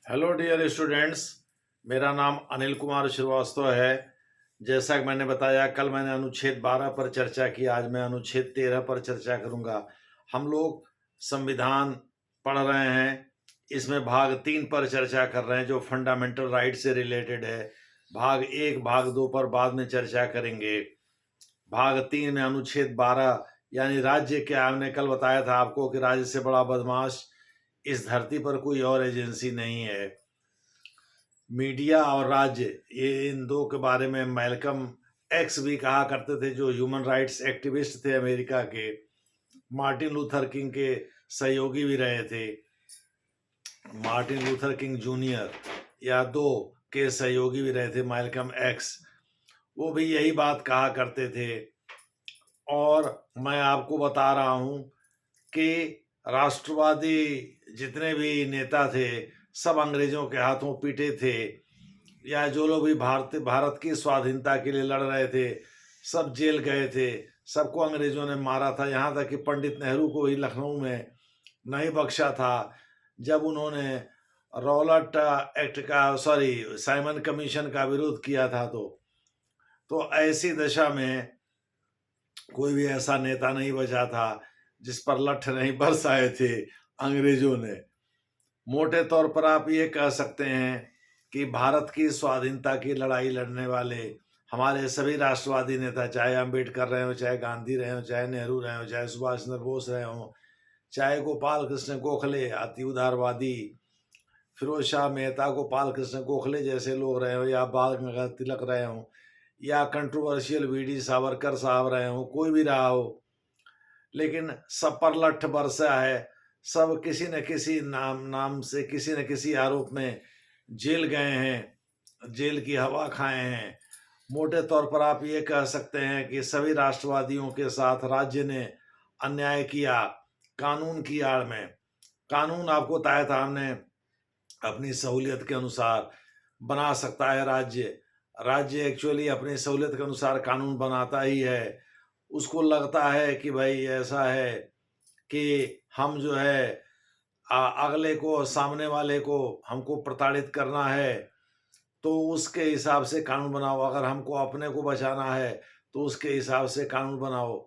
Hello dear students. मेरा नाम अनिल कुमार श्रीवास्तव है। जैसा कि मैंने बताया, कल मैंने अनुच्छेद 12 पर चर्चा की, आज मैं अनुच्छेद 13 पर चर्चा करूंगा। हम लोग संविधान पढ़ रहे हैं। इसमें भाग 3 पर चर्चा कर रहे हैं जो फंडामेंटल राइट से रिलेटेड है। भाग 1 भाग 2 पर बाद में चर्चा करेंगे। भाग 3 में अनुच्छेद 12 यानी राज्य क्या, हमने कल बताया था आपको कि राज्य से बड़ा बदमाश इस धरती पर कोई और एजेंसी नहीं है। मीडिया और राज्य, ये इन दो के बारे में मैल्कम एक्स भी कहा करते थे, जो ह्यूमन राइट्स एक्टिविस्ट थे अमेरिका के। मार्टिन लूथर किंग के सहयोगी भी रहे थे। मार्टिन लूथर किंग जूनियर या दो के सहयोगी भी रहे थे, मैल्कम एक्स। वो भी यही बात कहा करते थे। और मैं आपको बता रहा हूँ कि राष्ट्रवादी जितने भी नेता थे सब अंग्रेजों के हाथों पीटे थे, या जो लोग भी भारत की स्वाधीनता के लिए लड़ रहे थे सब जेल गए थे। सबको अंग्रेजों ने मारा था। यहाँ तक कि पंडित नेहरू को ही लखनऊ में नहीं बख्शा था जब उन्होंने रॉलट एक्ट का, साइमन कमीशन का विरोध किया था। तो ऐसी दशा में कोई भी ऐसा नेता नहीं बचा था जिस पर लठ नहीं बरसाए थे अंग्रेजों ने। मोटे तौर पर आप ये कह सकते हैं कि भारत की स्वाधीनता की लड़ाई लड़ने वाले हमारे सभी राष्ट्रवादी नेता, चाहे अम्बेडकर रहे हो, चाहे गांधी रहे हो, चाहे नेहरू रहे हो, चाहे सुभाष चंद्र बोस रहे हो, चाहे गोपाल कृष्ण गोखले अति उदारवादी, फिरोज शाह मेहता, गोपाल कृष्ण गोखले जैसे लोग रहे हो, या बाल गंगाधर तिलक रहे हो, या कंट्रोवर्शियल वी.डी. सावरकर साहब रहे हो, कोई भी रहा हो, लेकिन सब पर लठ बरसा है। सब किसी न किसी नाम से, किसी न किसी आरोप में जेल गए हैं, जेल की हवा खाए हैं। मोटे तौर पर आप ये कह सकते हैं कि सभी राष्ट्रवादियों के साथ राज्य ने अन्याय किया कानून की आड़ में। कानून आपको बताया था हमने अपनी सहूलियत के अनुसार बना सकता है राज्य। राज्य एक्चुअली अपनी सहूलियत के अनुसार कानून बनाता ही है। उसको लगता है कि भाई ऐसा है कि हम जो है अगले को, सामने वाले को हमको प्रताड़ित करना है, तो उसके हिसाब से कानून बनाओ। अगर हमको अपने को बचाना है तो उसके हिसाब से कानून बनाओ।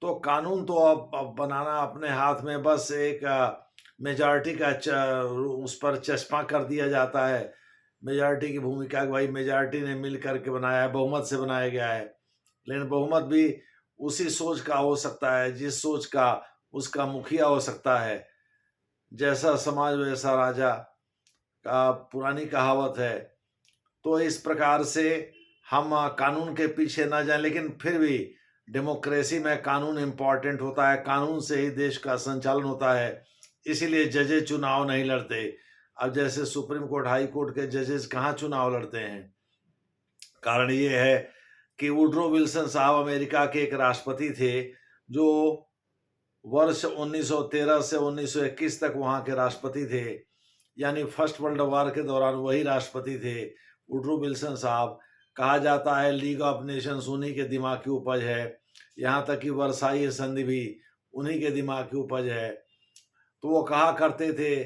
तो कानून तो अब बनाना अपने हाथ में, बस एक मेजॉरिटी का उस पर चश्मा कर दिया जाता है। मेजॉरिटी की भूमिका, भाई मेजॉरिटी ने मिल करके बनाया है, बहुमत से बनाया गया है। लेकिन बहुमत भी उसी सोच का हो सकता है जिस सोच का उसका मुखिया हो सकता है। जैसा समाज वैसा राजा का पुरानी कहावत है। तो इस प्रकार से हम कानून के पीछे ना जाएं, लेकिन फिर भी डेमोक्रेसी में कानून इम्पोर्टेंट होता है। कानून से ही देश का संचालन होता है। इसीलिए जजेज चुनाव नहीं लड़ते। अब जैसे सुप्रीम कोर्ट, हाई कोर्ट के जजेस कहाँ चुनाव लड़ते हैं? कारण ये है कि वुड्रो विल्सन साहब अमेरिका के एक राष्ट्रपति थे जो वर्ष 1913 से 1921 तक वहाँ के राष्ट्रपति थे। यानी फर्स्ट वर्ल्ड वॉर के दौरान वही राष्ट्रपति थे वुड्रो विल्सन साहब। कहा जाता है लीग ऑफ नेशंस उन्हीं के दिमाग की उपज है। यहाँ तक कि वर्साई संधि भी उन्हीं के दिमाग की उपज है। तो वो कहा करते थे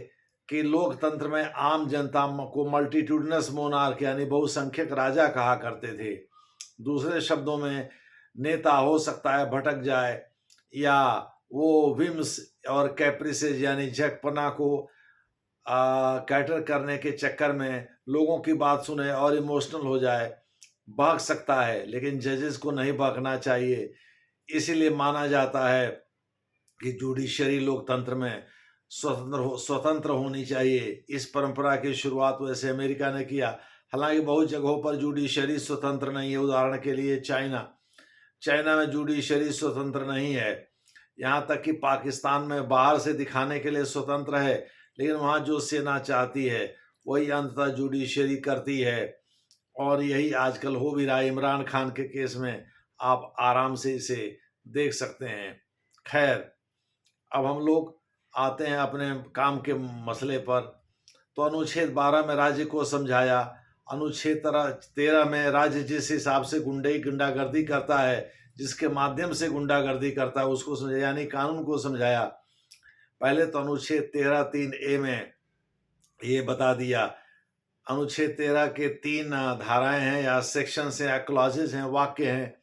कि लोकतंत्र में आम जनता को मल्टीट्यूडनस मोनार्क यानी बहुसंख्यक राजा कहा करते थे। दूसरे शब्दों में, नेता हो सकता है भटक जाए, या वो विम्स और कैप्रिसेज यानी झकपना को कैटर करने के चक्कर में लोगों की बात सुने और इमोशनल हो जाए, भाग सकता है। लेकिन जजेस को नहीं भागना चाहिए। इसीलिए माना जाता है कि जुडिशरी लोकतंत्र में स्वतंत्र होनी चाहिए। इस परंपरा की शुरुआत वैसे अमेरिका ने किया। हालांकि बहुत जगहों पर जुडिशरी स्वतंत्र नहीं है। उदाहरण के लिए चाइना में जुडिशरी स्वतंत्र नहीं है। यहाँ तक कि पाकिस्तान में बाहर से दिखाने के लिए स्वतंत्र है, लेकिन वहाँ जो सेना चाहती है वही अंततः जुडिशरी करती है। और यही आजकल हो भी रहा है। इमरान खान के केस में आप आराम से इसे देख सकते हैं। खैर, अब हम लोग आते हैं अपने काम के मसले पर। तो अनुच्छेद 12 में राज्य को समझाया। अनुच्छेद 13 में राज्य जिस हिसाब से गुंडागर्दी करता है, जिसके माध्यम से गुंडागर्दी करता है, उसको समझाया, यानी कानून को समझाया। पहले तो अनुच्छेद 13(3)A में ये बता दिया। अनुच्छेद 13 के 3 धाराएं हैं या सेक्शंस हैं या क्लॉजेज हैं, वाक्य हैं।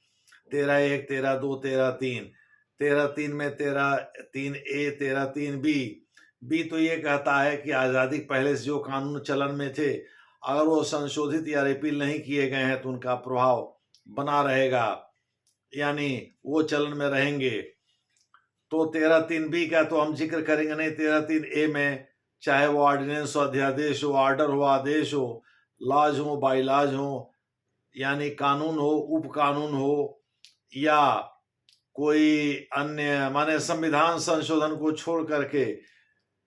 13(1), 13(2), 13(3). 13(3) में 13(3)(a), 13(3)(b). बी तो ये कहता है कि आज़ादी पहले से जो कानून चलन में थे, अगर वो संशोधित या रिपील नहीं किए गए हैं तो उनका प्रभाव बना रहेगा, यानी वो चलन में रहेंगे। तो 13(3)(b) का तो हम जिक्र करेंगे नहीं। 13(3)(a) में चाहे वो ऑर्डिनेंस हो, अध्यादेश हो, ऑर्डर हो, आदेश हो, लॉज हो, बाईलॉज हो, यानी कानून हो, उप कानून हो, या कोई अन्य, माने संविधान संशोधन को छोड़ करके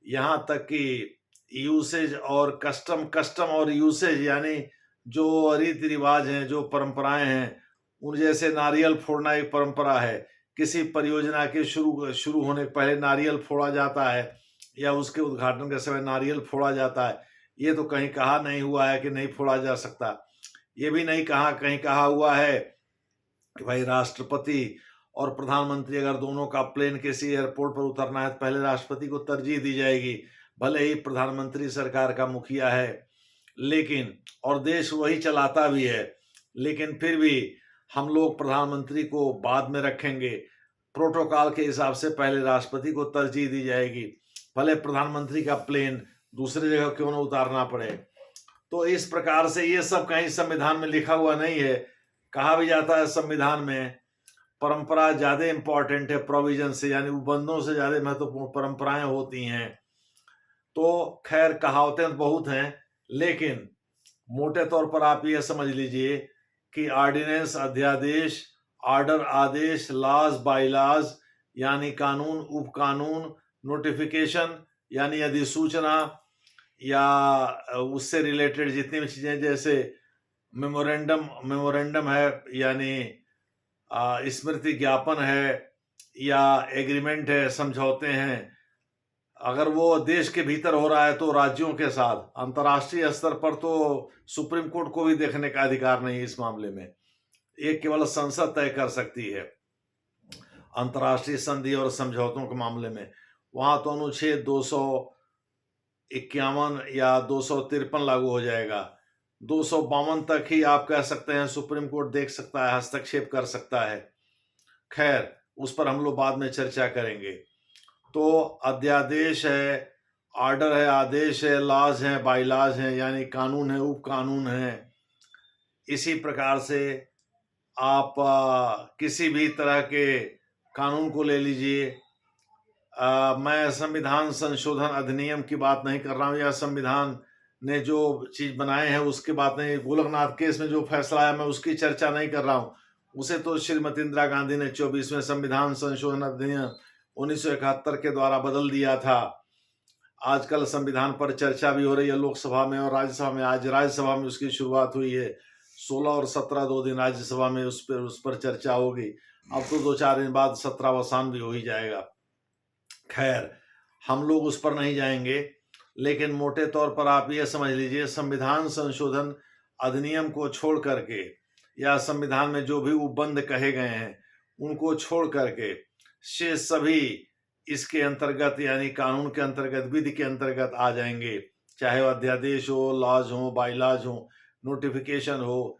यहाँ तक कि यूसेज और कस्टम और यूसेज, यानी जो रीति रिवाज हैं, जो परंपराएं हैं, उन जैसे नारियल फोड़ना एक परंपरा है। किसी परियोजना के शुरू होने के पहले नारियल फोड़ा जाता है या उसके उद्घाटन के समय नारियल फोड़ा जाता है। ये तो कहीं कहा नहीं हुआ है कि नहीं फोड़ा जा सकता। ये भी नहीं कहीं कहा हुआ है कि भाई राष्ट्रपति और प्रधानमंत्री अगर दोनों का प्लेन किसी एयरपोर्ट पर उतरना है तो पहले राष्ट्रपति को तरजीह दी जाएगी, भले ही प्रधानमंत्री सरकार का मुखिया है, लेकिन और देश वही चलाता भी है, लेकिन फिर भी हम लोग प्रधानमंत्री को बाद में रखेंगे। प्रोटोकॉल के हिसाब से पहले राष्ट्रपति को तरजीह दी जाएगी, भले प्रधानमंत्री का प्लेन दूसरी जगह क्यों न उतारना पड़े। तो इस प्रकार से ये सब कहीं संविधान में लिखा हुआ नहीं है। कहा भी जाता है संविधान में परंपरा ज्यादा इंपॉर्टेंट है प्रोविजन से, यानी उपबंधों से ज्यादा महत्वपूर्ण परंपराएं होती हैं। तो खैर कहावतें बहुत हैं, लेकिन मोटे तौर पर आप ये समझ लीजिए कि ऑर्डिनेंस, अध्यादेश, ऑर्डर, आदेश, लॉज, बाईलॉज यानी कानून, उपकानून, नोटिफिकेशन यानी अधिसूचना, या उससे रिलेटेड जितनी भी चीजें, जैसे मेमोरेंडम है यानी स्मृति ज्ञापन है, या एग्रीमेंट है, समझौते हैं, अगर वो देश के भीतर हो रहा है तो राज्यों के साथ, अंतर्राष्ट्रीय स्तर पर तो सुप्रीम कोर्ट को भी देखने का अधिकार नहीं है इस मामले में। ये केवल संसद तय कर सकती है अंतर्राष्ट्रीय संधि और समझौतों के मामले में। वहां तो अनुच्छेद 251 या 253 लागू हो जाएगा। 252 तक ही आप कह सकते हैं सुप्रीम कोर्ट देख सकता है, हस्तक्षेप कर सकता है। खैर उस पर हम लोग बाद में चर्चा करेंगे। तो अध्यादेश है, ऑर्डर है, आदेश है, लॉज हैं, बाईलॉज हैं, यानी कानून है, उप कानून है। इसी प्रकार से आप किसी भी तरह के कानून को ले लीजिए। मैं संविधान संशोधन अधिनियम की बात नहीं कर रहा हूँ, या संविधान ने जो चीज बनाए हैं उसकी बात नहीं। गोलकनाथ केस में जो फैसला आया मैं उसकी चर्चा नहीं कर रहा हूँ, उसे तो श्रीमती इंदिरा गांधी ने 24वें संविधान संशोधन अधिनियम 1971 के द्वारा बदल दिया था। आजकल संविधान पर चर्चा भी हो रही है लोकसभा में और राज्यसभा में। आज राज्यसभा में उसकी शुरुआत हुई है, 16 और 17 2 दिन राज्यसभा में उस पर चर्चा होगी। अब तो 2-4 दिन बाद 17वां भी हो ही जाएगा। खैर हम लोग उस पर नहीं जाएंगे, लेकिन मोटे तौर पर आप ये समझ लीजिए संविधान संशोधन अधिनियम को छोड़ करके, या संविधान में जो भी उपबंध कहे गए हैं उनको छोड़ करके से सभी इसके अंतर्गत, यानी कानून के अंतर्गत, विधि के अंतर्गत आ जाएंगे। चाहे वो अध्यादेश हो, लॉज हो, बाईलॉज हो, नोटिफिकेशन हो,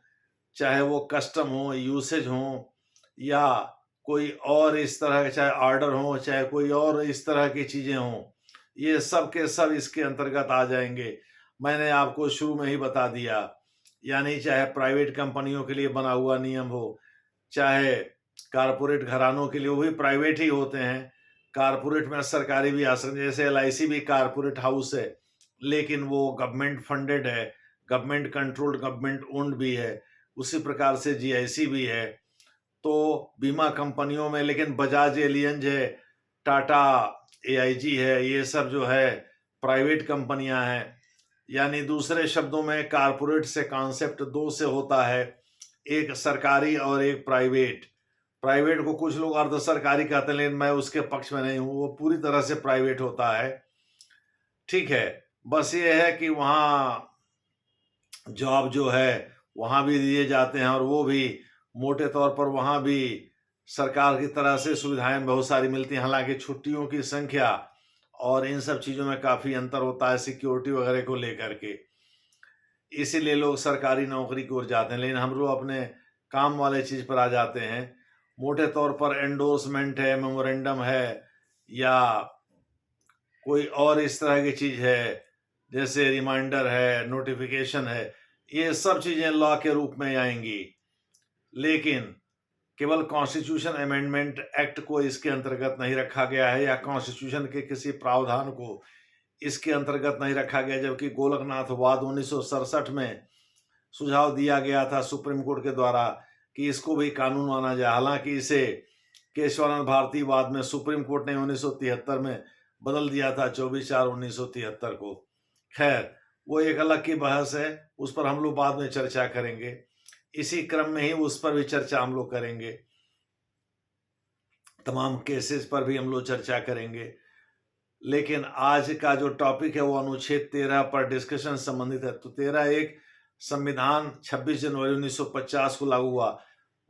चाहे वो कस्टम हो, यूसेज हो, या कोई और इस तरह के, चाहे ऑर्डर हो, चाहे कोई और इस तरह की चीजें हों, ये सब के सब इसके अंतर्गत आ जाएंगे। मैंने आपको शुरू में ही बता दिया। यानी चाहे प्राइवेट कंपनियों के लिए बना हुआ नियम हो, चाहे कारपोरेट घरानों के लिए, वो भी प्राइवेट ही होते हैं। कारपोरेट में सरकारी भी आ सकते, जैसे LIC भी कारपोरेट हाउस है, लेकिन वो गवर्नमेंट फंडेड है, गवर्नमेंट कंट्रोल्ड, गवर्नमेंट ओन्ड भी है। उसी प्रकार से GIC भी है। तो बीमा कंपनियों में, लेकिन बजाज एलियंज है, टाटा AIG है, ये सब जो है प्राइवेट कंपनियां हैं। यानी दूसरे शब्दों में कारपोरेट से कॉन्सेप्ट दो से होता है, एक सरकारी और एक प्राइवेट। प्राइवेट को कुछ लोग अर्ध सरकारी कहते हैं, लेकिन मैं उसके पक्ष में नहीं हूं, वो पूरी तरह से प्राइवेट होता है। ठीक है, बस ये है कि वहाँ जॉब जो है वहाँ भी दिए जाते हैं, और वो भी मोटे तौर पर वहाँ भी सरकार की तरह से सुविधाएं बहुत सारी मिलती हैं। हालांकि छुट्टियों की संख्या और इन सब चीज़ों में काफ़ी अंतर होता है सिक्योरिटी वगैरह को लेकर के। इसीलिए लोग सरकारी नौकरी की ओर जाते हैं, लेकिन हम लोग अपने काम वाले चीज़ पर आ जाते हैं। मोटे तौर पर एंडोर्समेंट है, मेमोरेंडम है या कोई और इस तरह की चीज़ है, जैसे रिमाइंडर है, नोटिफ़िकेशन है, ये सब चीज़ें लॉ के रूप में आएँगी। लेकिन केवल कॉन्स्टिट्यूशन अमेंडमेंट एक्ट को इसके अंतर्गत नहीं रखा गया है या कॉन्स्टिट्यूशन के किसी प्रावधान को इसके अंतर्गत नहीं रखा गया, जबकि गोलकनाथ वाद 1967 में सुझाव दिया गया था सुप्रीम कोर्ट के द्वारा कि इसको भी कानून माना जाए। हालांकि इसे केशवानंद भारती वाद में सुप्रीम कोर्ट ने 1973 में बदल दिया था, 24/4/1973 को। खैर, वो एक अलग की बहस है, उस पर हम लोग बाद में चर्चा करेंगे। इसी क्रम में ही उस पर भी चर्चा हम लोग करेंगे, तमाम केसेस पर भी हम लोग चर्चा करेंगे। लेकिन आज का जो टॉपिक है वो अनुच्छेद 13 पर डिस्कशन संबंधित है। तो 13 एक संविधान 26 जनवरी 1950 को लागू हुआ,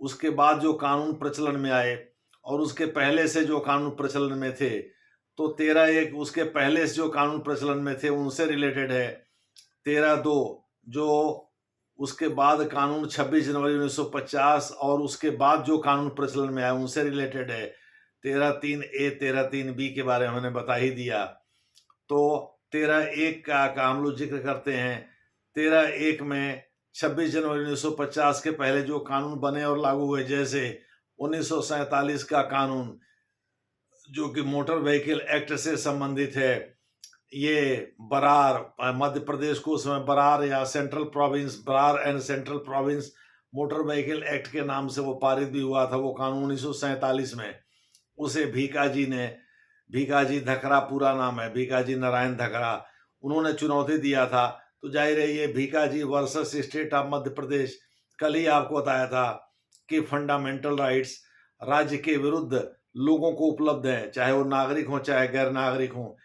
उसके बाद जो कानून प्रचलन में आए और उसके पहले से जो कानून प्रचलन में थे, तो 13 एक उसके पहले से जो कानून प्रचलन में थे उनसे रिलेटेड है। 13(2) जो उसके बाद कानून 26 जनवरी 1950 और उसके बाद जो कानून प्रचलन में आया उनसे रिलेटेड है। 13(3)A 13(3)B के बारे में मैंने बता ही दिया। तो 13(1) का हम लोग जिक्र करते हैं। 13(1) में 26 जनवरी 1950 के पहले जो कानून बने और लागू हुए, जैसे 1947 का कानून जो कि मोटर व्हीकल एक्ट से संबंधित है, ये बरार मध्य प्रदेश को उसमें बरार या Central Province, Berar and Central Province motor vehicle act के नाम से वो पारित भी हुआ था, वो कानून 1947 में। उसे भीकाजी धकरा पूरा नाम है, भीकाजी नारायण धकरा, उन्होंने चुनौती दिया था। तो जाहिर है ये Bhikaji versus state of Madhya प्रदेश, कल ही आपको बताया था कि फंडामेंटल राइट्स राज्य के विरुद्ध लोगों को उपलब्ध है, चाहे वो नागरिक हो चाहे गैर नागरिक हो।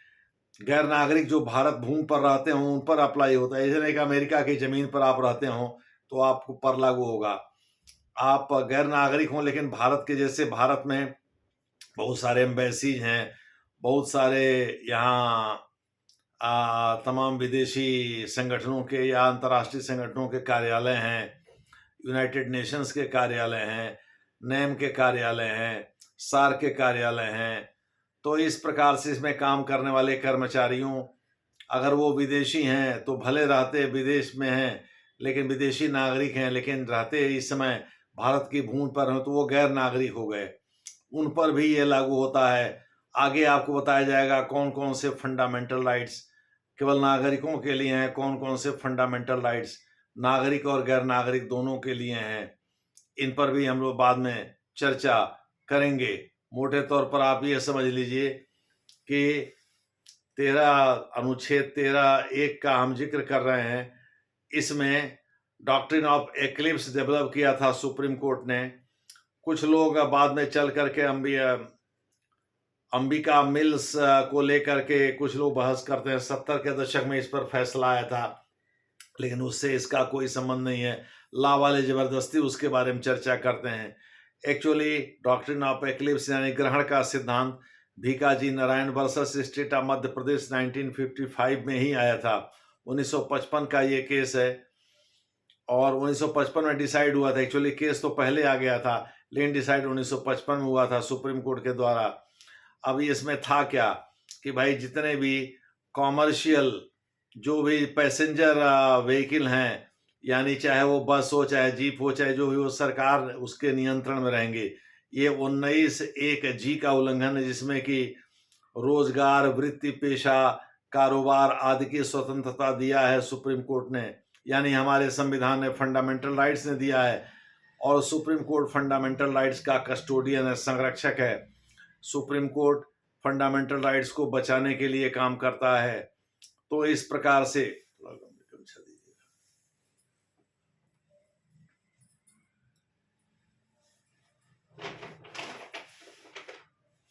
गैर नागरिक जो भारत भूमि पर रहते हों उन पर अप्लाई होता है, ऐसे नहीं कि अमेरिका की जमीन पर आप रहते हों तो आपको पर लागू होगा। आप गैर नागरिक हों लेकिन भारत के, जैसे भारत में बहुत सारे एम्बेसीज हैं, बहुत सारे यहाँ तमाम विदेशी संगठनों के या अंतर्राष्ट्रीय संगठनों के कार्यालय हैं, यूनाइटेड नेशंस के कार्यालय हैं, नेम के कार्यालय हैं, सार्क के कार्यालय हैं। तो इस प्रकार से इसमें काम करने वाले कर्मचारियों, अगर वो विदेशी हैं तो भले रहते विदेश में हैं लेकिन विदेशी नागरिक हैं, लेकिन रहते इस समय भारत की भूमि पर हैं, तो वो गैर नागरिक हो गए, उन पर भी ये लागू होता है। आगे आपको बताया जाएगा कौन कौन से फंडामेंटल राइट्स केवल नागरिकों के लिए हैं, कौन कौन से फंडामेंटल राइट्स नागरिक और गैर नागरिक दोनों के लिए हैं। इन पर भी हम लोग बाद में चर्चा करेंगे। मोटे तौर पर आप ये समझ लीजिए कि अनुच्छेद 13(1) का हम जिक्र कर रहे हैं। इसमें डॉक्ट्रिन ऑफ एक्लिप्स डेवलप किया था सुप्रीम कोर्ट ने। कुछ लोग बाद में चल करके अंबिका मिल्स को लेकर के कुछ लोग बहस करते हैं। 70 के दशक में इस पर फैसला आया था, लेकिन उससे इसका कोई संबंध नहीं है। ला वाले जबरदस्ती उसके बारे में चर्चा करते हैं। एक्चुअली डॉक्ट्रिन ऑफ एक्लिप्स यानी ग्रहण का सिद्धांत Bhikaji Narayan versus state of Madhya Pradesh 1955 में ही आया था। 1955 का ये केस है और 1955 में डिसाइड हुआ था। एक्चुअली केस तो पहले आ गया था लेकिन डिसाइड 1955 में हुआ था सुप्रीम कोर्ट के द्वारा। अब इसमें था क्या कि भाई जितने भी कॉमर्शियल जो भी पैसेंजर व्हीकल हैं, यानी चाहे वो बस हो चाहे जीप हो चाहे जो भी हो, सरकार उसके नियंत्रण में रहेंगे। ये 19(1)G का उल्लंघन है, जिसमें कि रोजगार, वृत्ति, पेशा, कारोबार आदि की स्वतंत्रता दिया है सुप्रीम कोर्ट ने, यानी हमारे संविधान ने, फंडामेंटल राइट्स ने दिया है। और सुप्रीम कोर्ट फंडामेंटल राइट्स का कस्टोडियन है, संरक्षक है। सुप्रीम कोर्ट फंडामेंटल राइट्स को बचाने के लिए काम करता है। तो इस प्रकार से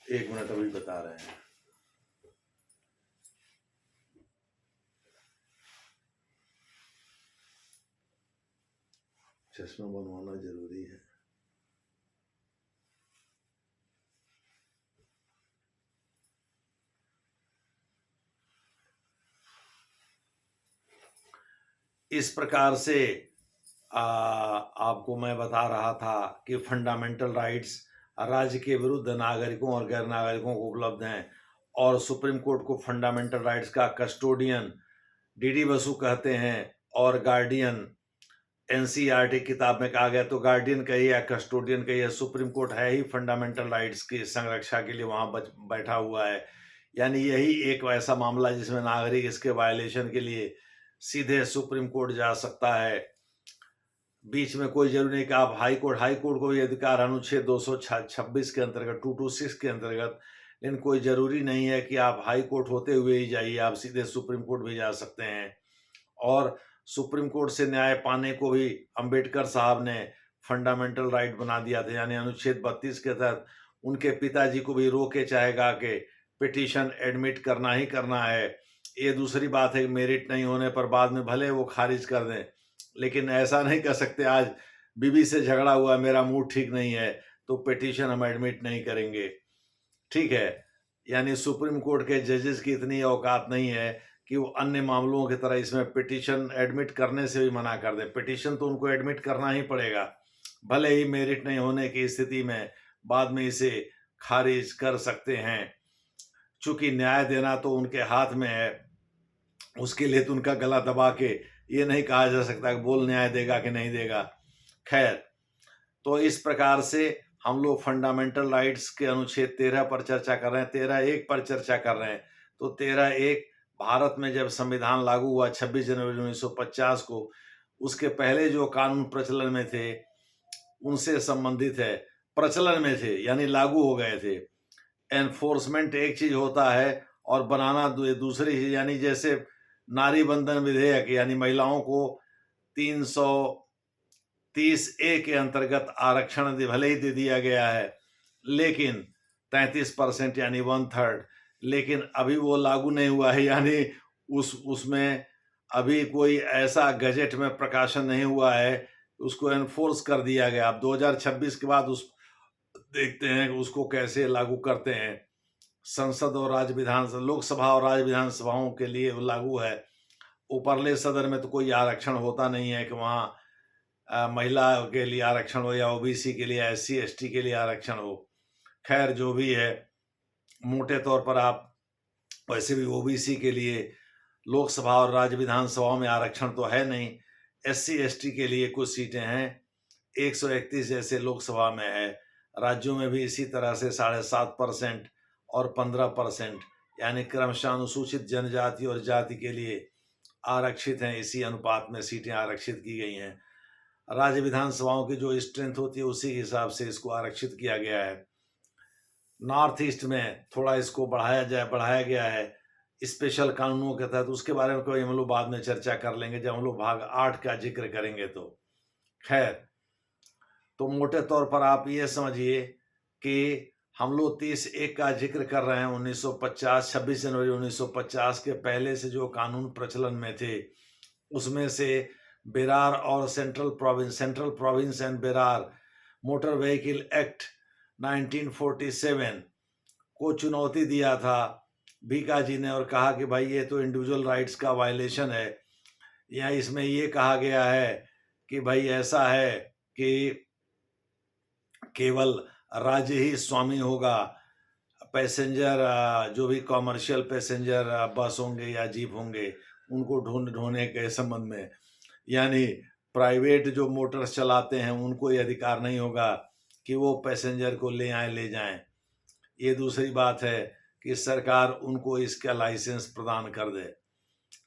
एक मिनट अभी बता रहे हैं। चश्मा बनवाना जरूरी है। इस प्रकार से आपको मैं बता रहा था कि फंडामेंटल राइट्स राज्य के विरुद्ध नागरिकों और गैर नागरिकों को उपलब्ध हैं, और सुप्रीम कोर्ट को फंडामेंटल राइट्स का कस्टोडियन डीडी बसु कहते हैं, और गार्डियन एनसीईआरटी किताब में कहा गया तो गार्डियन कहिए या कस्टोडियन कहिए, सुप्रीम कोर्ट है ही फंडामेंटल राइट्स की संरक्षा के लिए वहां बैठा हुआ है। यानी यही एक ऐसा मामला जिसमें नागरिक इसके वायलेशन के लिए सीधे सुप्रीम कोर्ट जा सकता है। बीच में कोई जरूरी नहीं कि आप हाई कोर्ट को भी अधिकार अनुच्छेद 226 के अंतर्गत 226 के अंतर्गत, लेकिन कोई जरूरी नहीं है कि आप हाई कोर्ट होते हुए ही जाइए, आप सीधे सुप्रीम कोर्ट भी जा सकते हैं। और सुप्रीम कोर्ट से न्याय पाने को भी अंबेडकर साहब ने फंडामेंटल राइट बना दिया था, यानी अनुच्छेद 32 के तहत उनके पिताजी को भी रोके चाहेगा कि पिटीशन एडमिट करना ही करना है। ये दूसरी बात है कि मेरिट नहीं होने पर बाद में भले वो खारिज कर दें, लेकिन ऐसा नहीं कर सकते आज बीबी से झगड़ा हुआ, मेरा मूड ठीक नहीं है तो पिटीशन हम एडमिट नहीं करेंगे, ठीक है। यानी सुप्रीम कोर्ट के जजेस की इतनी औकात नहीं है कि वो अन्य मामलों की तरह इसमें पिटीशन एडमिट करने से भी मना कर दे। पिटीशन तो उनको एडमिट करना ही पड़ेगा, भले ही मेरिट नहीं होने की स्थिति में बाद में इसे खारिज कर सकते हैं। चूंकि न्याय देना तो उनके हाथ में है, उसके लिए तो उनका गला दबा के ये नहीं कहा जा सकता कि बोल न्याय देगा कि नहीं देगा। खैर, तो इस प्रकार से हम लोग फंडामेंटल राइट्स के अनुच्छेद 13 पर चर्चा कर रहे हैं, 13(1) पर चर्चा कर रहे हैं। तो 13(1) भारत में जब संविधान लागू हुआ 26 जनवरी 1950 को, उसके पहले जो कानून प्रचलन में थे उनसे संबंधित है। प्रचलन में थे यानी लागू हो गए थे। एनफोर्समेंट एक चीज होता है और बनाना दूसरी चीज, यानी जैसे नारी बंधन विधेयक, यानी महिलाओं को 330(a) के अंतर्गत आरक्षण भले ही दे दिया गया है, लेकिन 33% यानी 1/3, लेकिन अभी वो लागू नहीं हुआ है, यानी उसमें अभी कोई ऐसा गजट में प्रकाशन नहीं हुआ है, उसको एनफोर्स कर दिया गया। अब 2026 के बाद उस देखते हैं कि उसको कैसे लागू करते हैं। संसद और राज्य विधानसभा, लोकसभा और राज्य विधानसभाओं के लिए लागू है। ऊपरले सदन में तो कोई आरक्षण होता नहीं है कि वहाँ महिला के लिए आरक्षण हो या ओबीसी के लिए, SC ST के लिए आरक्षण हो। खैर, जो भी है, मोटे तौर पर आप वैसे भी ओबीसी के लिए लोकसभा और राज्य विधानसभाओं में आरक्षण तो है नहीं। SC ST के लिए कुछ सीटें हैं, 131 जैसे लोकसभा में है। राज्यों में भी इसी तरह से 7.5% और 15%, यानी क्रमशः अनुसूचित जनजाति और जाति के लिए आरक्षित हैं। इसी अनुपात में सीटें आरक्षित की गई हैं। राज्य विधानसभाओं की जो स्ट्रेंथ होती है उसी हिसाब से इसको आरक्षित किया गया है। नॉर्थ ईस्ट में थोड़ा इसको बढ़ाया गया है स्पेशल कानूनों के तहत। उसके बारे में कोई हम लोग बाद में चर्चा कर लेंगे जब हम लोग भाग 8 का जिक्र करेंगे तो। खैर, तो मोटे तौर पर आप ये समझिए कि हम लोग 30(1) का जिक्र कर रहे हैं। 1950 26 जनवरी 1950 के पहले से जो कानून प्रचलन में थे उसमें से बेरार और central province and Berar motor vehicle act 1947 को चुनौती दिया था भीका जी ने, और कहा कि भाई ये तो इंडिविजुअल राइट्स का वायलेशन है। या इसमें ये कहा गया है कि भाई ऐसा है कि केवल राज्य ही स्वामी होगा। पैसेंजर जो भी कॉमर्शियल पैसेंजर बस होंगे या जीप होंगे उनको ढोने के संबंध में, यानी प्राइवेट जो मोटर्स चलाते हैं उनको ये अधिकार नहीं होगा कि वो पैसेंजर को ले जाएं। ये दूसरी बात है कि सरकार उनको इसका लाइसेंस प्रदान कर दे,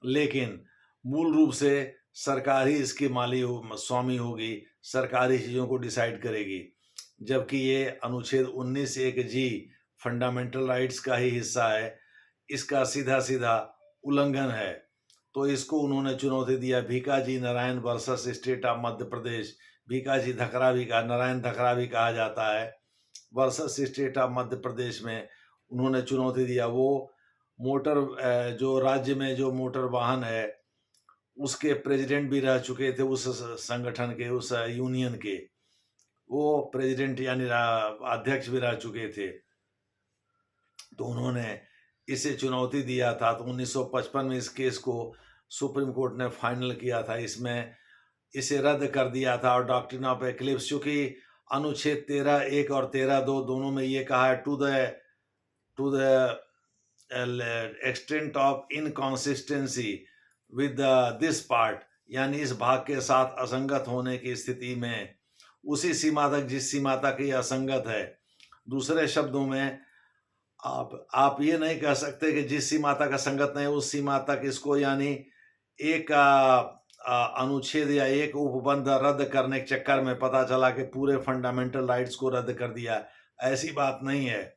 लेकिन मूल रूप से सरकार ही इसकी स्वामी होगी, सरकारी चीज़ों को डिसाइड करेगी। जबकि ये अनुच्छेद 19(1)(g) फंडामेंटल राइट्स का ही हिस्सा है, इसका सीधा सीधा उल्लंघन है। तो इसको उन्होंने चुनौती दिया। भीका जी Narayan versus state of Madhya प्रदेश, भीका जी धकरा भी कहा, नारायण धकरा भी कहा जाता है, वर्सेस स्टेट ऑफ मध्य प्रदेश में उन्होंने चुनौती दिया। वो मोटर जो राज्य में जो मोटर वाहन है उसके प्रेसिडेंट भी रह चुके थे, उस संगठन के, उस यूनियन के वो प्रेसिडेंट यानी अध्यक्ष भी रह चुके थे। तो उन्होंने इसे चुनौती दिया था। तो 1955 में इस केस को सुप्रीम कोर्ट ने फाइनल किया था, इसमें इसे रद्द कर दिया था। और डॉक्ट्रिन ऑफ एक्लिप्स, चूंकि अनुच्छेद 13(1) और 13(2) दोनों में ये कहा है to the extent of inconsistency with this part, यानी इस भाग के साथ असंगत होने की स्थिति में उसी सीमा तक जिस सीमा तक ये असंगत है। दूसरे शब्दों में आप ये नहीं कह सकते कि जिस सीमा तक असंगत नहीं उस सीमा तक इसको, यानी एक अनुच्छेद या एक उपबंध रद्द करने के चक्कर में पता चला कि पूरे फंडामेंटल राइट्स को रद्द कर दिया। ऐसी बात नहीं है,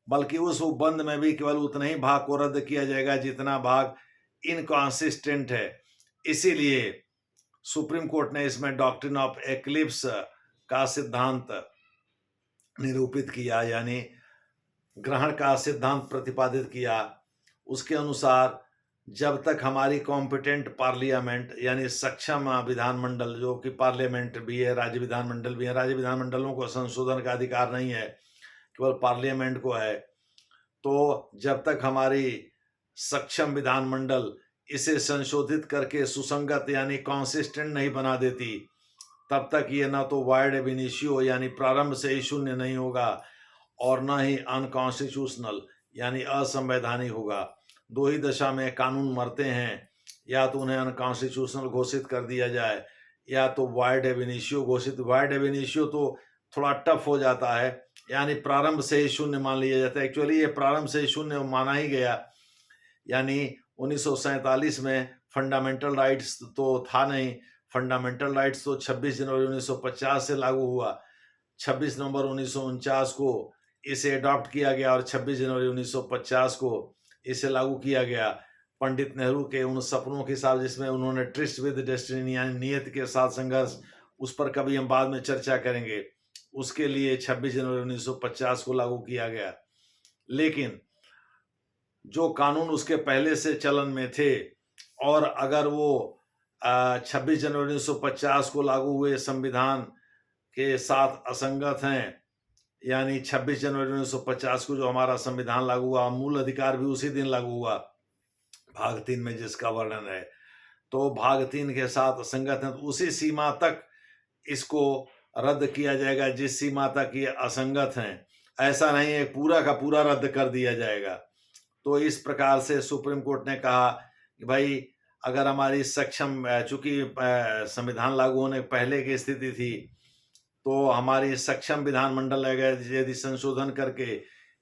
बल्कि उस उपबंध में भी केवल उतना ही भाग को रद्द किया जाएगा जितना भाग इनकॉन्सिस्टेंट है। इसीलिए सुप्रीम कोर्ट ने इसमें डॉक्ट्रिन ऑफ एक्लिप्स का सिद्धांत निरूपित किया, यानी ग्रहण का सिद्धांत प्रतिपादित किया। उसके अनुसार जब तक हमारी कॉम्पिटेंट पार्लियामेंट, यानी सक्षम विधानमंडल, जो कि पार्लियामेंट भी है, राज्य विधानमंडल भी है, राज्य विधानमंडलों को संशोधन का अधिकार नहीं है, केवल पार्लियामेंट को है, तो जब तक हमारी सक्षम विधानमंडल इसे संशोधित करके सुसंगत यानी कॉन्सिस्टेंट नहीं बना देती, तब तक ये ना तो वाइड एब इनिशियो यानी प्रारंभ से ही शून्य नहीं होगा, और न ही अनकॉन्स्टिट्यूशनल यानी असंवैधानिक होगा। दो ही दशा में कानून मरते हैं, या तो उन्हें अनकॉन्स्टिट्यूशनल घोषित कर दिया जाए, या तो वाइड एब इनिशियो घोषित। वाइड एब इनिशियो तो थोड़ा टफ हो जाता है, यानी प्रारंभ से ही शून्य मान लिया जाता है। एक्चुअली ये प्रारंभ से ही शून्य माना ही गया, यानी 1947 में फंडामेंटल राइट्स तो था नहीं। फंडामेंटल राइट्स तो 26 जनवरी 1950 से लागू हुआ। 26 नवंबर 1949 को इसे अडॉप्ट किया गया और 26 जनवरी 1950 को इसे लागू किया गया। पंडित नेहरू के उन सपनों के साथ जिसमें उन्होंने ट्रिस्ट विद डेस्टिनी यानी नियति के साथ संघर्ष, उस पर कभी हम बाद में चर्चा करेंगे, उसके लिए 26 जनवरी 1950 को लागू किया गया। लेकिन जो कानून उसके पहले से चलन में थे, और अगर वो 26 जनवरी 1950 को लागू हुए संविधान के साथ असंगत हैं, यानी 26 जनवरी 1950 को जो हमारा संविधान लागू हुआ, मूल अधिकार भी उसी दिन लागू हुआ, भाग 3 में जिसका वर्णन है, तो भाग 3 के साथ असंगत है, तो उसी सीमा तक इसको रद्द किया जाएगा जिस सीमा तक ये असंगत हैं। ऐसा नहीं है पूरा का पूरा रद्द कर दिया जाएगा। तो इस प्रकार से सुप्रीम कोर्ट ने कहा कि भाई अगर हमारी सक्षम, चूंकि संविधान लागू होने पहले की स्थिति थी, तो हमारी सक्षम विधानमंडल यदि संशोधन करके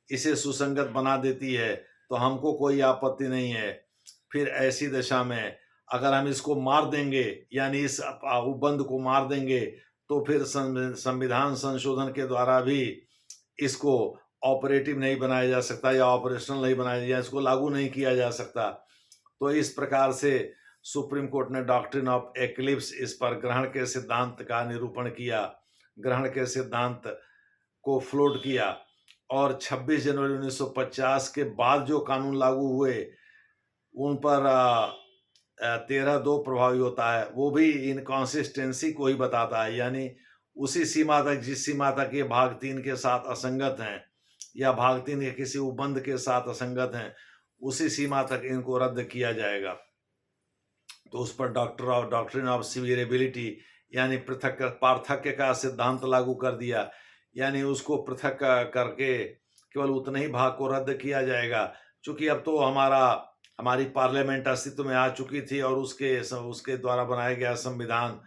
इसे सुसंगत बना देती है तो हमको कोई आपत्ति नहीं है। फिर ऐसी दशा में अगर हम इसको मार देंगे, यानी इस उपबंध को मार देंगे, तो फिर संविधान संशोधन के द्वारा भी इसको ऑपरेटिव नहीं बनाया जा सकता, या ऑपरेशनल नहीं बनाया, या इसको लागू नहीं किया जा सकता। तो इस प्रकार से सुप्रीम कोर्ट ने डॉक्ट्रिन ऑफ एक्लिप्स, इस पर ग्रहण के सिद्धांत का निरूपण किया, ग्रहण के सिद्धांत को फ्लोट किया। और 26 जनवरी 1950 के बाद जो कानून लागू हुए उन पर 13(2) प्रभावी होता है, वो भी इनकॉन्सिस्टेंसी को ही बताता है, यानी उसी सीमा तक जिस सीमा तक ये भाग 3 के साथ असंगत हैं, या भाग 3 के किसी उपबंध के साथ असंगत हैं, उसी सीमा तक इनको रद्द किया जाएगा। तो उस पर डॉक्ट्रिन ऑफ सिवियरेबिलिटी यानी पृथक पार्थक्य का सिद्धांत लागू कर दिया, यानी उसको पृथक करके केवल उतने ही भाग को रद्द किया जाएगा। चूंकि अब तो हमारी पार्लियामेंट अस्तित्व में आ चुकी थी, और उसके द्वारा बनाया गया संविधान,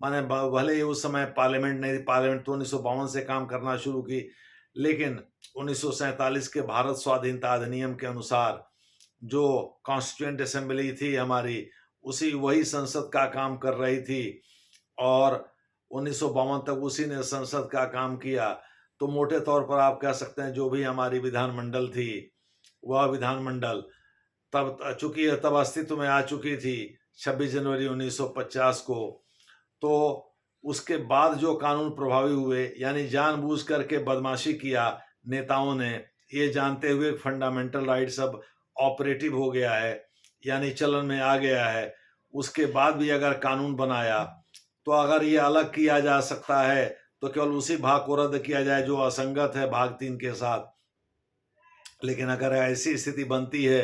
माने भले ही उस समय पार्लियामेंट नहीं थी, पार्लियामेंट तो 1952 से काम करना शुरू की, लेकिन 1947 के भारत स्वाधीनता अधिनियम के अनुसार जो कॉन्स्टिट्यूएंट असेंबली थी हमारी, वही संसद का काम कर रही थी, और 1952 तक उसी ने संसद का काम किया। तो मोटे तौर पर आप कह सकते हैं जो भी हमारी विधानमंडल थी, वह विधानमंडल चूंकि तब अस्तित्व में आ चुकी थी 26 जनवरी 1950 को, तो उसके बाद जो कानून प्रभावी हुए, यानी जानबूझ करके बदमाशी किया नेताओं ने, ये जानते हुए फंडामेंटल राइट्स अब ऑपरेटिव हो गया है, यानी चलन में आ गया है, उसके बाद भी अगर कानून बनाया, तो अगर ये अलग किया जा सकता है तो केवल उसी भाग को रद्द किया जाए जो असंगत है भाग 3 के साथ। लेकिन अगर ऐसी स्थिति बनती है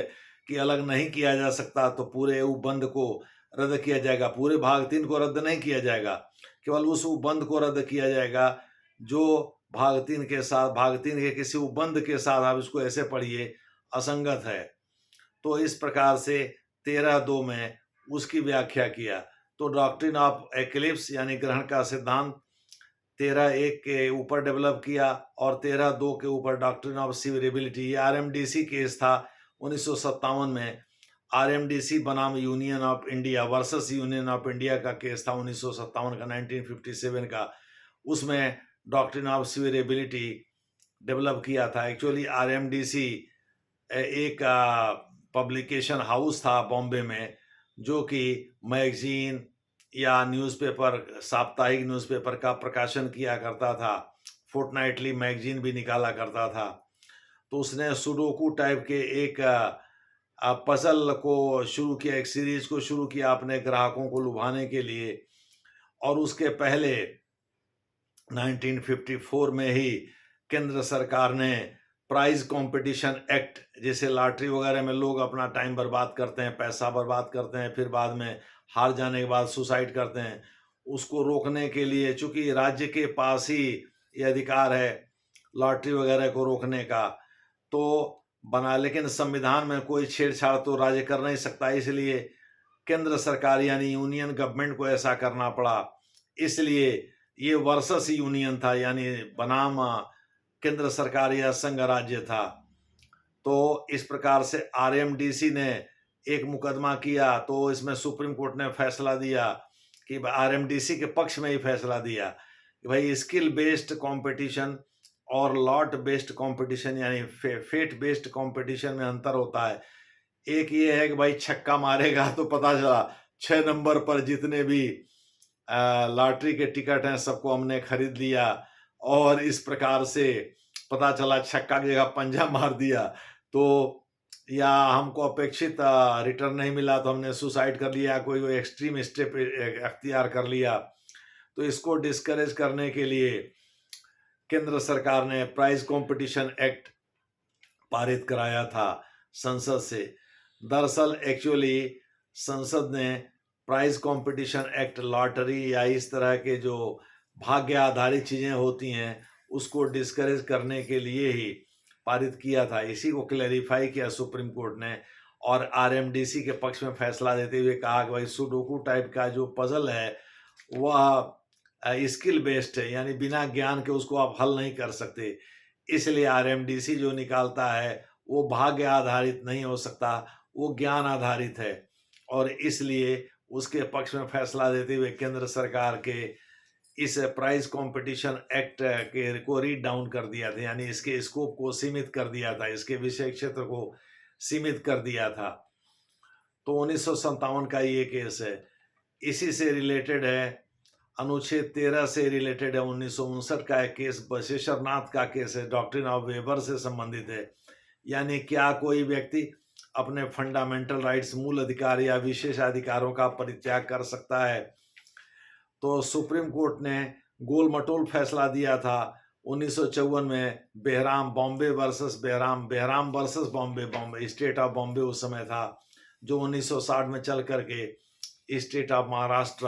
कि अलग नहीं किया जा सकता तो पूरे उपबंध को रद्द किया जाएगा, पूरे भाग 3 को रद्द नहीं किया जाएगा, केवल उस उपबंध को रद्द किया जाएगा जो भाग 3 के साथ, भाग 3 के किसी उपबंध के साथ, आप इसको ऐसे पढ़िए, असंगत है। तो इस प्रकार से 13(2) में उसकी व्याख्या किया। तो डॉक्ट्रिन ऑफ एक्लिप्स यानी ग्रहण का सिद्धांत 13(1) के ऊपर डेवलप किया और 13(2) के ऊपर डॉक्ट्रिन ऑफ सीवरेबिलिटी। ये आरएमडीसी केस था 1957 में। आरएमडीसी बनाम union of India versus union of India का केस था 1957 का, 1957 का। उसमें डॉक्ट्रिन ऑफ सीवरेबिलिटी डेवलप किया था। एक्चुअली आरएमडीसी एक पब्लिकेशन हाउस था बॉम्बे में, जो कि मैगजीन या न्यूज़पेपर, साप्ताहिक न्यूज़पेपर का प्रकाशन किया करता था, फोर्टनाइटली मैगजीन भी निकाला करता था। तो उसने सुडोकू टाइप के एक पजल को शुरू किया, एक सीरीज को शुरू किया अपने ग्राहकों को लुभाने के लिए। और उसके पहले 1954 में ही केंद्र सरकार ने प्राइज कंपटीशन एक्ट, जैसे लॉटरी वगैरह में लोग अपना टाइम बर्बाद करते हैं, पैसा बर्बाद करते हैं, फिर बाद में हार जाने के बाद सुसाइड करते हैं, उसको रोकने के लिए, चूंकि राज्य के पास ही ये अधिकार है लॉटरी वगैरह को रोकने का, तो बना। लेकिन संविधान में कोई छेड़छाड़ तो राज्य कर नहीं सकता, इसलिए केंद्र सरकार यानी यूनियन गवर्नमेंट को ऐसा करना पड़ा। इसलिए ये वर्सेस यूनियन था, यानी बनाम केंद्र सरकार या संघ राज्य था। तो इस प्रकार से आरएमडीसी ने एक मुकदमा किया, तो इसमें सुप्रीम कोर्ट ने फैसला दिया कि आरएमडीसी के पक्ष में ही फैसला दिया कि भाई स्किल बेस्ड कंपटीशन और लॉट बेस्ड कंपटीशन यानी फेट बेस्ड कंपटीशन में अंतर होता है। एक ये है कि भाई छक्का मारेगा तो पता चला 6 नंबर पर जितने भी लॉटरी के टिकट हैं सबको हमने खरीद लिया, और इस प्रकार से पता चला छक्का की जगह पंजा मार दिया, तो या हमको अपेक्षित रिटर्न नहीं मिला तो हमने सुसाइड कर लिया, कोई एक्सट्रीम स्टेप अख्तियार कर लिया। तो इसको डिस्करेज करने के लिए केंद्र सरकार ने प्राइज कंपटीशन एक्ट पारित कराया था संसद से। दरअसल एक्चुअली संसद ने प्राइज कंपटीशन एक्ट लॉटरी या इस तरह के जो भाग्य आधारित चीज़ें होती हैं उसको डिस्करेज करने के लिए ही पारित किया था। इसी को क्लैरिफाई किया सुप्रीम कोर्ट ने, और आरएमडीसी के पक्ष में फैसला देते हुए कहा कि भाई सुडोकू टाइप का जो पजल है वह स्किल बेस्ड है, यानी बिना ज्ञान के उसको आप हल नहीं कर सकते। इसलिए आरएमडीसी जो निकालता है वो भाग्य आधारित नहीं हो सकता, वो ज्ञान आधारित है। और इसलिए उसके पक्ष में फैसला देते हुए केंद्र सरकार के इस प्राइज कंपटीशन एक्ट के को रीड डाउन कर दिया था, यानी इसके स्कोप को सीमित कर दिया था, इसके विषय क्षेत्र को सीमित कर दिया था। तो 1957 का ये केस है। इसी से रिलेटेड है, अनुच्छेद 13 से रिलेटेड है 1959 का एक केस, बशेश्वरनाथ का केस है, डॉक्ट्रिन ऑफ वेबर से संबंधित है। यानी क्या कोई व्यक्ति अपने फंडामेंटल राइट्स, मूल अधिकार या विशेष अधिकारों का परित्याग कर सकता है? तो सुप्रीम कोर्ट ने गोल मटोल फैसला दिया था 1954 में, Behram Bombay versus Behram versus Bombay state of Bombay उस समय था, जो 1960 में चल करके स्टेट ऑफ महाराष्ट्र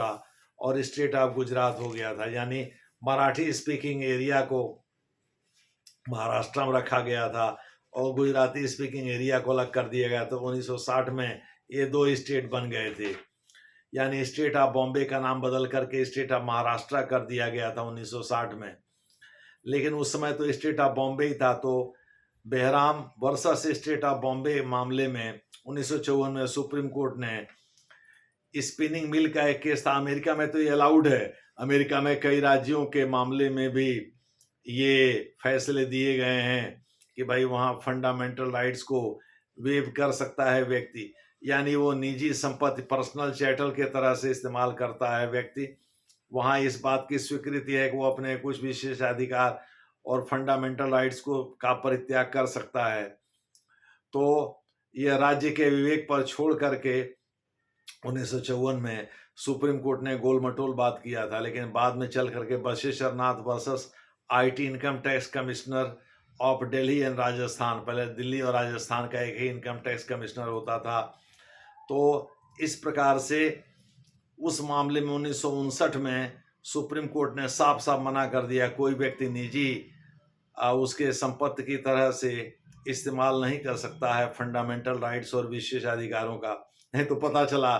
और स्टेट ऑफ गुजरात हो गया था। यानी मराठी स्पीकिंग एरिया को महाराष्ट्र में रखा गया था और गुजराती स्पीकिंग एरिया को अलग कर दिया गया। तो 1960 में ये 2 स्टेट बन गए थे, यानी स्टेट ऑफ बॉम्बे का नाम बदल करके स्टेट ऑफ महाराष्ट्र कर दिया गया था 1960 में। लेकिन उस समय तो स्टेट ऑफ बॉम्बे ही था। तो Behram versus state of Bombay मामले में 1954 में सुप्रीम कोर्ट ने स्पिनिंग मिल का एक केस था। अमेरिका में तो ये अलाउड है, अमेरिका में कई राज्यों के मामले में भी ये फैसले दिए गए हैं कि भाई वहाँ फंडामेंटल राइट्स को वेव कर सकता है व्यक्ति, यानी वो निजी संपत्ति पर्सनल चैटल के तरह से इस्तेमाल करता है व्यक्ति। वहाँ इस बात की स्वीकृति है कि वो अपने कुछ विशेष अधिकार और फंडामेंटल राइट्स को का परित्याग कर सकता है। तो यह राज्य के विवेक पर छोड़ करके 1954 में सुप्रीम कोर्ट ने गोल मटोल बात किया था। लेकिन बाद में चल करके Basheshwarnath versus IT income tax commissioner of Delhi and Rajasthan, पहले दिल्ली और राजस्थान का एक ही इनकम टैक्स कमिश्नर होता था। तो इस प्रकार से उस मामले में 1959 में सुप्रीम कोर्ट ने साफ साफ मना कर दिया, कोई व्यक्ति निजी उसके संपत्ति की तरह से इस्तेमाल नहीं कर सकता है फंडामेंटल राइट्स और विशेषाधिकारों का। नहीं तो पता चला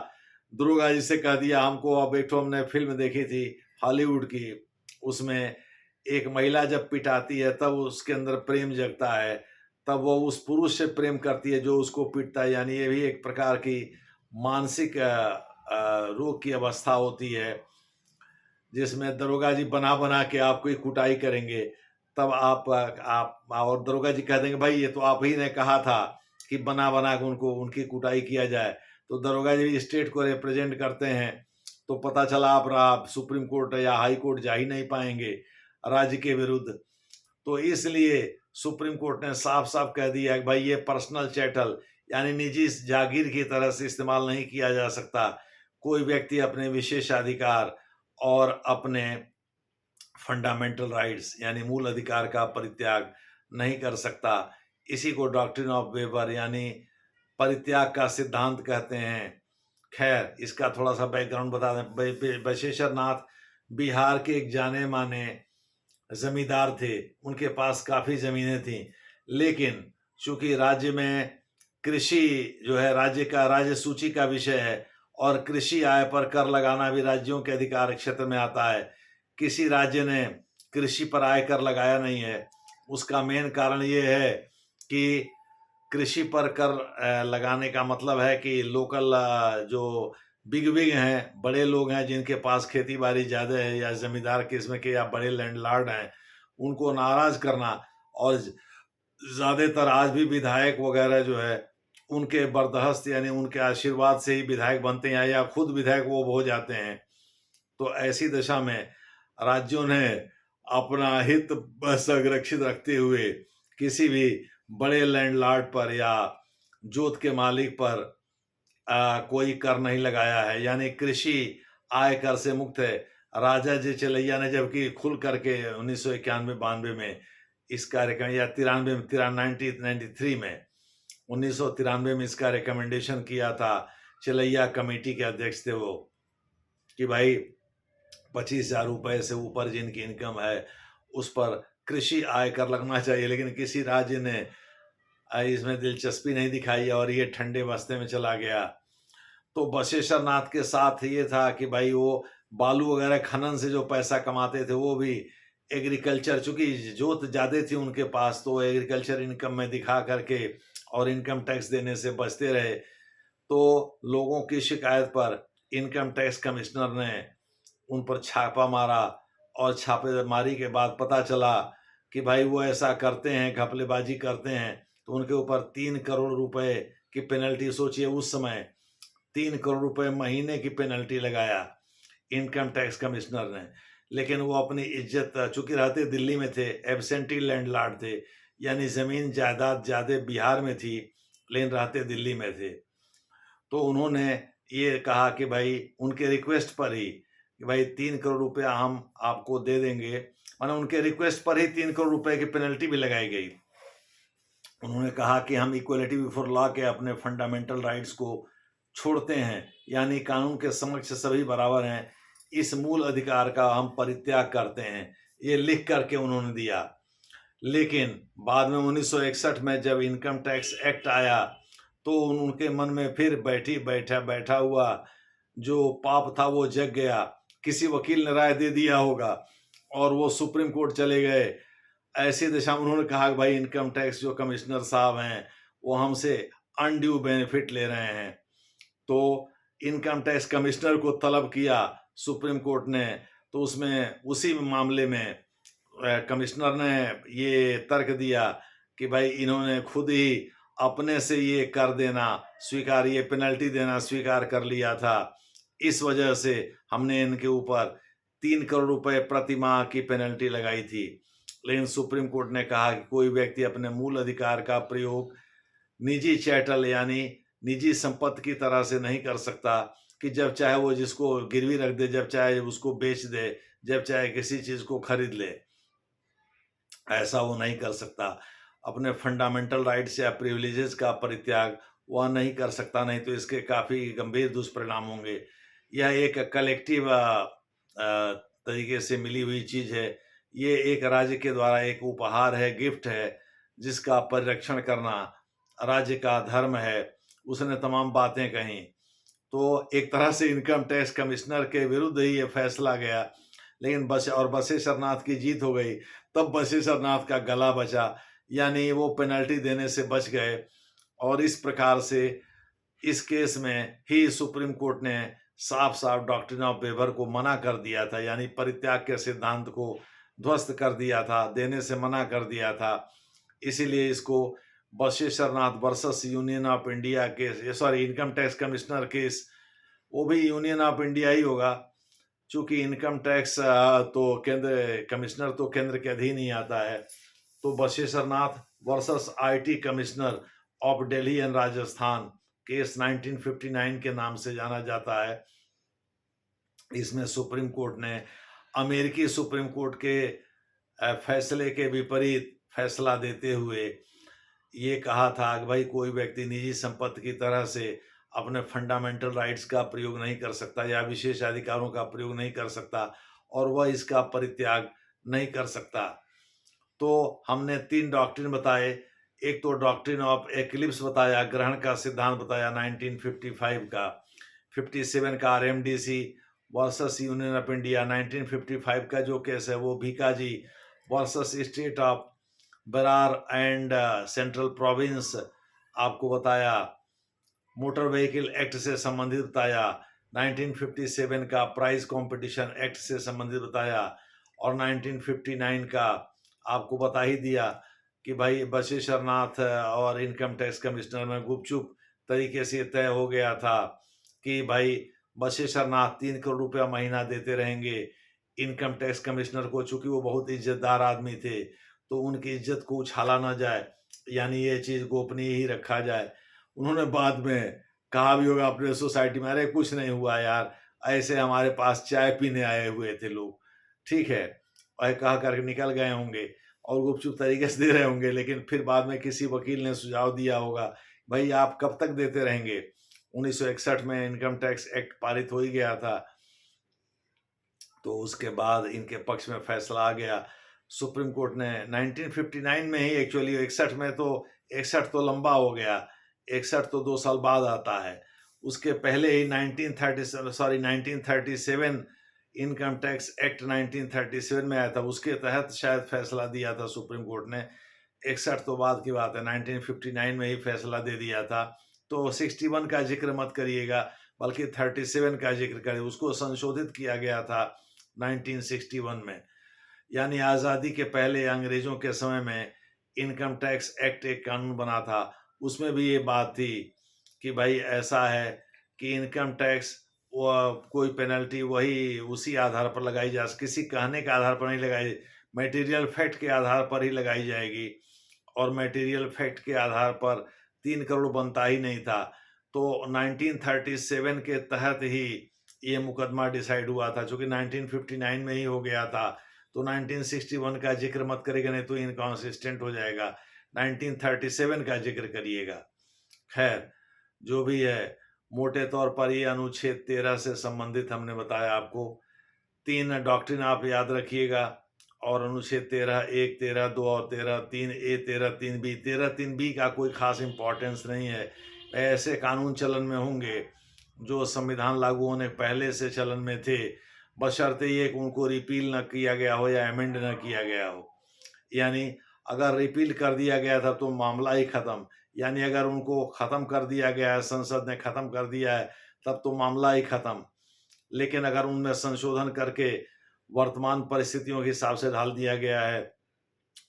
दुर्गा जी से कह दिया हमको। अब एक तो हमने फिल्म देखी थी हॉलीवुड की, उसमें एक महिला जब पिटाती है तब उसके अंदर प्रेम जगता है, तब वो उस पुरुष से प्रेम करती है जो उसको पीटता है। यानी ये भी एक प्रकार की मानसिक रोग की अवस्था होती है, जिसमें दरोगा जी बना बना के आपको ही कुटाई करेंगे। तब आप और दरोगा जी कह देंगे भाई ये तो आप ही ने कहा था कि बना बना के उनको उनकी कुटाई किया जाए। तो दरोगा जी स्टेट को रिप्रेजेंट करते हैं, तो पता चला आप सुप्रीम कोर्ट या हाई कोर्ट जा ही नहीं पाएंगे राज्य के विरुद्ध। तो इसलिए सुप्रीम कोर्ट ने साफ साफ कह दिया कि भाई ये पर्सनल चैटल यानी निजी जागीर की तरह से इस्तेमाल नहीं किया जा सकता। कोई व्यक्ति अपने विशेषाधिकार और अपने फंडामेंटल राइट्स यानी मूल अधिकार का परित्याग नहीं कर सकता। इसी को डॉक्ट्रिन ऑफ वेबर यानी परित्याग का सिद्धांत कहते हैं। खैर, इसका थोड़ा सा बैकग्राउंड बता दें। बशेश्वर नाथ बिहार के एक जाने माने जमींदार थे, उनके पास काफी जमीनें थीं, लेकिन चूंकि राज्य में कृषि जो है राज्य सूची का विषय है और कृषि आय पर कर लगाना भी राज्यों के अधिकार क्षेत्र में आता है। किसी राज्य ने कृषि पर आय कर लगाया नहीं है। उसका मेन कारण ये है कि कृषि पर कर लगाने का मतलब है कि लोकल जो बिग हैं, बड़े लोग हैं जिनके पास खेती बाड़ी ज़्यादा है या जमींदार किस्म के या बड़े लैंडलॉर्ड हैं, उनको नाराज करना। और ज़्यादातर आज भी विधायक वगैरह जो है उनके बरदहस्त यानी उनके आशीर्वाद से ही विधायक बनते हैं या खुद विधायक वो हो जाते हैं। तो ऐसी दशा में राज्यों ने अपना हित संरक्षित रखते हुए किसी भी बड़े लैंडलॉर्ड पर या जोत के मालिक पर कोई कर नहीं लगाया है, यानी कृषि आय कर से मुक्त है। राजा जी चलैया ने जबकि खुल करके 1991-92 में इस कार्यक्रम या 1993 में 1993 में इसका रिकमेंडेशन किया था। चलैया कमेटी के अध्यक्ष थे वो, कि भाई 25,000 रुपए से ऊपर जिनकी इनकम है उस पर कृषि आय कर लगना चाहिए। लेकिन किसी राज्य ने इसमें दिलचस्पी नहीं दिखाई और ये ठंडे बस्ते में चला गया। तो बशेश्वर नाथ के साथ ये था कि भाई वो बालू वगैरह खनन से जो पैसा कमाते थे वो भी एग्रीकल्चर, चूंकि जोत ज़्यादा थी उनके पास, तो एग्रीकल्चर इनकम में दिखा करके और इनकम टैक्स देने से बचते रहे। तो लोगों की शिकायत पर इनकम टैक्स कमिश्नर ने उन पर छापा मारा और छापेमारी के बाद पता चला कि भाई वो ऐसा करते हैं, घपलेबाजी करते हैं। तो उनके ऊपर 3 करोड़ रुपए की पेनल्टी, सोचिए उस समय 3 करोड़ रुपए महीने की पेनल्टी लगाया इनकम टैक्स कमिश्नर ने। लेकिन वो अपनी इज्जत, चूंकि रहते दिल्ली में थे, एब्सेंटी लैंडलॉर्ड थे, यानी जमीन जायदाद ज्यादा बिहार में थी लेकिन रहते दिल्ली में थे। तो उन्होंने ये कहा कि भाई उनके रिक्वेस्ट पर ही कि भाई 3 करोड़ रुपया हम आपको दे देंगे, माना उनके रिक्वेस्ट पर ही 3 करोड़ रुपए की पेनल्टी भी लगाई गई। उन्होंने कहा कि हम इक्वलिटी बिफोर लॉ के अपने फंडामेंटल राइट्स को छोड़ते हैं, यानी कानून के समक्ष सभी बराबर हैं, इस मूल अधिकार का हम परित्याग करते हैं, ये लिख करके उन्होंने दिया। लेकिन बाद में 1961 में जब इनकम टैक्स एक्ट आया तो उनके मन में फिर बैठा हुआ जो पाप था वो जग गया। किसी वकील ने राय दे दिया होगा और वो सुप्रीम कोर्ट चले गए। ऐसी दशा में उन्होंने कहा कि भाई इनकम टैक्स जो कमिश्नर साहब हैं वो हमसे अनड्यू बेनिफिट ले रहे हैं। तो इनकम टैक्स कमिश्नर को तलब किया सुप्रीम कोर्ट ने। तो उसमें उसी मामले में कमिश्नर ने ये तर्क दिया कि भाई इन्होंने खुद ही अपने से ये कर देना स्वीकार, ये पेनल्टी देना स्वीकार कर लिया था, इस वजह से हमने इनके ऊपर 3 करोड़ रुपए प्रति माह की पेनल्टी लगाई थी। लेकिन सुप्रीम कोर्ट ने कहा कि कोई व्यक्ति अपने मूल अधिकार का प्रयोग निजी चैटल यानी निजी संपत्ति की तरह से नहीं कर सकता कि जब चाहे वो जिसको गिरवी रख दे, जब चाहे उसको बेच दे, जब चाहे किसी चीज को खरीद ले। ऐसा वो नहीं कर सकता। अपने फंडामेंटल राइट्स या प्रिविलेजेस का परित्याग वह नहीं कर सकता, नहीं तो इसके काफ़ी गंभीर दुष्परिणाम होंगे। यह एक कलेक्टिव तरीके से मिली हुई चीज़ है। ये एक राज्य के द्वारा एक उपहार है, गिफ्ट है, जिसका परिरक्षण करना राज्य का धर्म है। उसने तमाम बातें कहीं। तो एक तरह से इनकम टैक्स कमिश्नर के विरुद्ध ही ये फैसला गया, लेकिन बशेश्वरनाथ की जीत हो गई। तब बशेश्वरनाथ का गला बचा, यानी वो पेनल्टी देने से बच गए। और इस प्रकार से इस केस में ही सुप्रीम कोर्ट ने साफ-साफ डॉक्ट्रिन ऑफ वेबर को मना कर दिया था, यानी परित्याग के सिद्धांत को ध्वस्त कर दिया था, देने से मना कर दिया था। इसीलिए इसको Basheshwarnath versus union of India case, ये sorry income tax commissioner case, वो भी यूनियन ऑफ इंडिया ही होगा। चूँकि इनकम टैक्स तो केंद्र कमिश्नर तो केंद्र के अधीन ही आता है। तो Basheshwarnath versus IT commissioner of Delhi and Rajasthan case 1959 के नाम से जाना जाता है। इसमें सुप्रीम कोर्ट ने अमेरिकी सुप्रीम कोर्ट के फैसले के विपरीत फैसला देते हुए ये कहा था कि भाई कोई व्यक्ति निजी संपत्ति की तरह से अपने फंडामेंटल राइट्स का प्रयोग नहीं कर सकता या विशेष अधिकारों का प्रयोग नहीं कर सकता और वह इसका परित्याग नहीं कर सकता। तो हमने 3 डॉक्ट्रिन बताए। एक तो डॉक्ट्रिन ऑफ एक्लिप्स बताया, ग्रहण का सिद्धांत बताया 1955 का। 57 का RMDC versus union of India 1955 का जो केस है वो Bhikaji versus state of Berar and Central Province आपको बताया। मोटर व्हीकल एक्ट से संबंधित बताया। 1957 का प्राइस कंपटीशन एक्ट से संबंधित बताया और 1959 का आपको बता ही दिया कि भाई बशेश्वरनाथ और इनकम टैक्स कमिश्नर में गुपचुप तरीके से तय हो गया था कि भाई बशेश्वरनाथ 3 करोड़ रुपया महीना देते रहेंगे इनकम टैक्स कमिश्नर को, चूंकि वो बहुत इज्जतदार आदमी थे तो उनकी इज्जत को उछाला ना जाए, यानी ये चीज़ गोपनीय ही रखा जाए। उन्होंने बाद में कहा भी होगा अपने सोसाइटी में, अरे कुछ नहीं हुआ यार, ऐसे हमारे पास चाय पीने आए हुए थे लोग, ठीक है, और कहा करके निकल गए होंगे और गुपचुप तरीके से दे रहे होंगे। लेकिन फिर बाद में किसी वकील ने सुझाव दिया होगा, भाई आप कब तक देते रहेंगे। 1961 में इनकम टैक्स एक्ट पारित हो ही गया था, तो उसके बाद इनके पक्ष में फैसला आ गया। सुप्रीम कोर्ट ने 1959 में ही, एक्चुअली 61 में तो 61 तो लंबा हो गया, 61 तो 2 साल बाद आता है। उसके पहले ही 1937 इनकम टैक्स एक्ट 1937 में आया था, उसके तहत शायद फैसला दिया था सुप्रीम कोर्ट ने। 61 तो बाद की बात है, 1959 में ही फैसला दे दिया था। तो 61 का जिक्र मत करिएगा, बल्कि 37 का जिक्र करें। उसको संशोधित किया गया था 1961 में, यानी आज़ादी के पहले अंग्रेजों के समय में इनकम टैक्स एक्ट एक कानून बना था। उसमें भी ये बात थी कि भाई ऐसा है कि इनकम टैक्स कोई पेनल्टी वही उसी आधार पर लगाई जा, किसी कहने के आधार पर नहीं लगाई, मटेरियल फैक्ट के आधार पर ही लगाई जाएगी। और मटेरियल फैक्ट के आधार पर 3 करोड़ बनता ही नहीं था। तो 1937 के तहत ही ये मुकदमा डिसाइड हुआ था, चूँकि 1959 में ही हो गया था। तो 1961 का जिक्र मत करेगा, नहीं तो इनकॉन्सिस्टेंट हो जाएगा। 1937 का जिक्र करिएगा। खैर, जो भी है, मोटे तौर पर ये अनुच्छेद 13 से संबंधित हमने बताया आपको। 3 डॉक्ट्रिन आप याद रखिएगा, और अनुच्छेद 13 1, 13 2 और 13 3 ए, 13 3 बी। 13 3 बी का कोई खास इम्पोर्टेंस नहीं है। ऐसे कानून चलन में होंगे जो संविधान लागू होने पहले से चलन में थे, बशर्ते ये कि उनको रिपील न किया गया हो या अमेंड न किया गया हो। यानी अगर रिपील कर दिया गया था तो मामला ही खत्म, यानी अगर उनको खत्म कर दिया गया है, संसद ने खत्म कर दिया है, तब तो मामला ही खत्म। लेकिन अगर उनमें संशोधन करके वर्तमान परिस्थितियों के हिसाब से ढाल दिया गया है,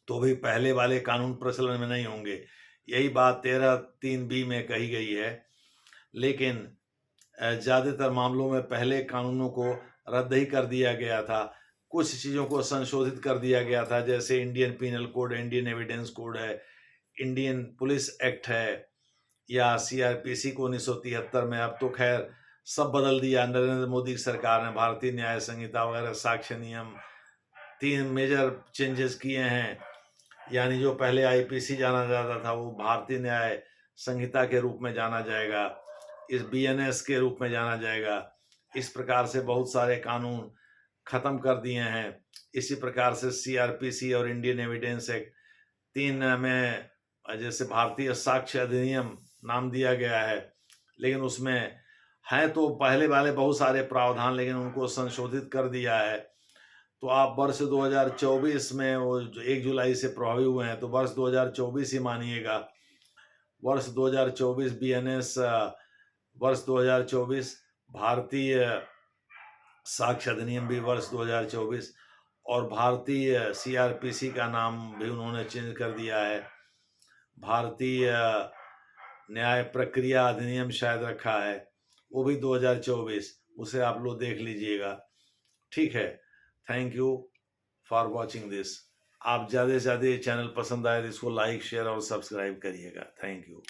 तो भी पहले वाले कानून प्रचलन में नहीं होंगे। यही बात 13 3 बी में कही गई है। लेकिन ज़्यादातर मामलों में पहले कानूनों को रद्द ही कर दिया गया था। कुछ चीज़ों को संशोधित कर दिया गया था, जैसे Indian penal code, Indian evidence code है, इंडियन पुलिस एक्ट है, या सीआरपीसी को 1973 में। अब तो खैर सब बदल दिया नरेंद्र मोदी की सरकार ने, भारतीय न्याय संहिता वगैरह, साक्ष्य नियम, 3 मेजर चेंजेस किए हैं। यानी जो पहले आईपीसी जाना जाता था वो भारतीय न्याय संहिता के रूप में जाना जाएगा, इस बीएनएस के रूप में जाना जाएगा। इस प्रकार से बहुत सारे कानून खत्म कर दिए हैं। इसी प्रकार से सीआरपीसी और इंडियन एविडेंस एक्ट 3 में जैसे भारतीय साक्ष्य अधिनियम नाम दिया गया है, लेकिन उसमें हैं तो पहले वाले बहुत सारे प्रावधान, लेकिन उनको संशोधित कर दिया है। तो आप वर्ष 2024 में वो जो 1 जुलाई से प्रभावी हुए हैं, तो वर्ष 2024 ही मानिएगा। वर्ष 2024 बीएनएस, वर्ष 2024 भारतीय साक्ष्य अधिनियम भी वर्ष 2024, और भारतीय सीआरपीसी का नाम भी उन्होंने चेंज कर दिया है। भारतीय न्याय प्रक्रिया अधिनियम शायद रखा है, वो भी 2024, उसे आप लोग देख लीजिएगा। ठीक है, thank you for watching this. आप ज़्यादा से ज़्यादा ये चैनल पसंद आए तो इसको लाइक, शेयर और सब्सक्राइब करिएगा। Thank you.